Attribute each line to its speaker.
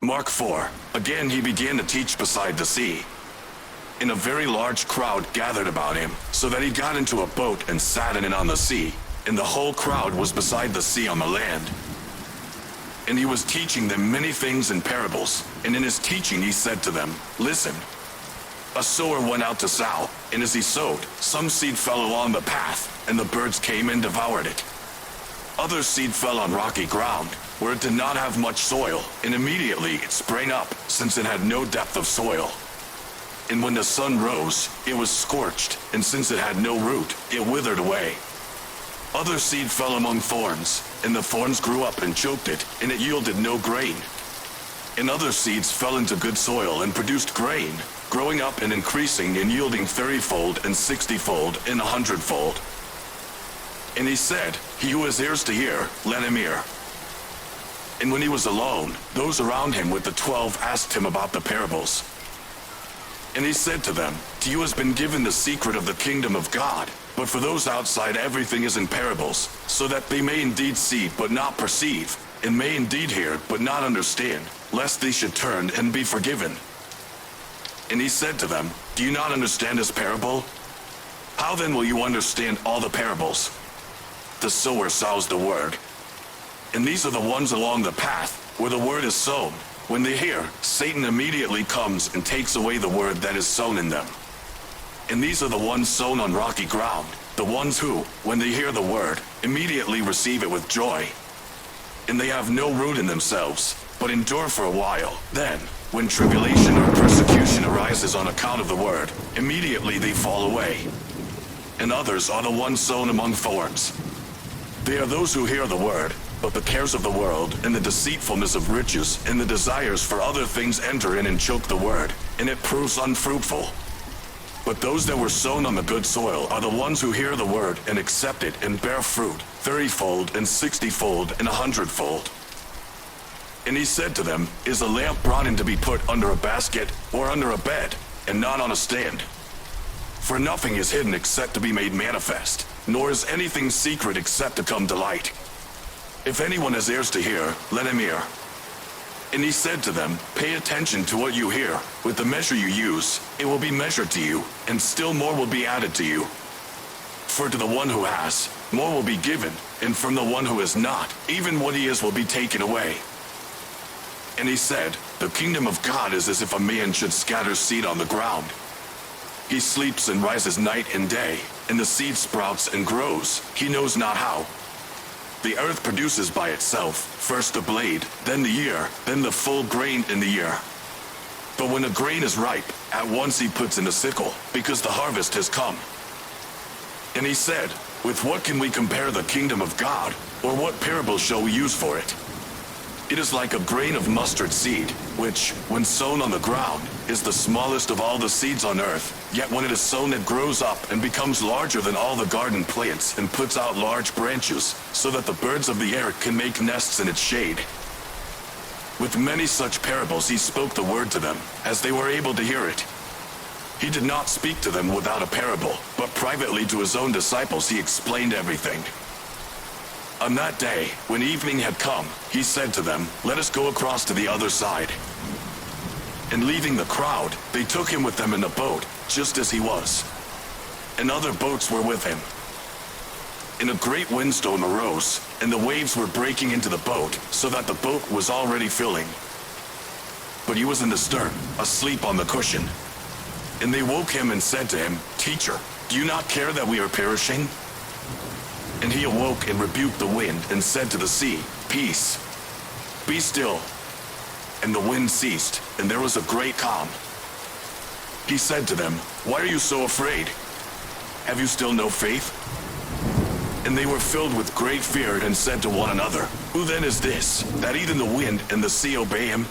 Speaker 1: Mark 4. Again he began to teach beside the sea. And a very large crowd gathered about him, so that he got into a boat and sat in it on the sea, and the whole crowd was beside the sea on the land. And he was teaching them many things in parables, and in his teaching he said to them, Listen, a sower went out to sow, and as he sowed, some seed fell along the path, and the birds came and devoured it. Other seed fell on rocky ground, where it did not have much soil, and immediately it sprang up, since it had no depth of soil. And when the sun rose, it was scorched, and since it had no root, it withered away. Other seed fell among thorns, and the thorns grew up and choked it, and it yielded no grain. And other seeds fell into good soil and produced grain, growing up and increasing and yielding 30-fold and 60-fold and 100-fold. And he said, He who has ears to hear, let him hear. And when he was alone, those around him with the 12 asked him about the parables. And he said to them, To you has been given the secret of the kingdom of God, but for those outside everything is in parables, so that they may indeed see but not perceive, and may indeed hear but not understand, lest they should turn and be forgiven. And he said to them, Do you not understand this parable? How then will you understand all the parables? The sower sows the word. And these are the ones along the path, where the word is sown. When they hear, Satan immediately comes and takes away the word that is sown in them. And these are the ones sown on rocky ground, the ones who, when they hear the word, immediately receive it with joy. And they have no root in themselves, but endure for a while. Then, when tribulation or persecution arises on account of the word, immediately they fall away. And others are the ones sown among thorns. They are those who hear the word, but the cares of the world, and the deceitfulness of riches, and the desires for other things enter in and choke the word, and it proves unfruitful. But those that were sown on the good soil are the ones who hear the word and accept it and bear fruit, 30-fold and 60-fold and 100-fold. And he said to them, Is a lamp brought in to be put under a basket or under a bed, and not on a stand? For nothing is hidden except to be made manifest, nor is anything secret except to come to light. If anyone has ears to hear, let him hear. And he said to them, Pay attention to what you hear. With the measure you use, it will be measured to you, and still more will be added to you. For to the one who has, more will be given, and from the one who has not, even what he is will be taken away. And he said, The kingdom of God is as if a man should scatter seed on the ground. He sleeps and rises night and day, and the seed sprouts and grows, he knows not how. The earth produces by itself, first the blade, then the ear, then the full grain in the ear. But when the grain is ripe, at once he puts in the sickle, because the harvest has come. And he said, With what can we compare the kingdom of God, or what parable shall we use for it? It is like a grain of mustard seed, which, when sown on the ground, is the smallest of all the seeds on earth. Yet when it is sown, it grows up and becomes larger than all the garden plants and puts out large branches, so that the birds of the air can make nests in its shade. With many such parables he spoke the word to them, as they were able to hear it. He did not speak to them without a parable, but privately to his own disciples he explained everything. On that day, when evening had come, he said to them, Let us go across to the other side. And leaving the crowd, they took him with them in the boat, just as he was. And other boats were with him. And a great windstorm arose, and the waves were breaking into the boat, so that the boat was already filling. But he was in the stern, asleep on the cushion. And they woke him and said to him, Teacher, do you not care that we are perishing? And he awoke and rebuked the wind and said to the sea, Peace, be still. And the wind ceased, and there was a great calm. He said to them, Why are you so afraid? Have you still no faith? And they were filled with great fear and said to one another, Who then is this, that even the wind and the sea obey him?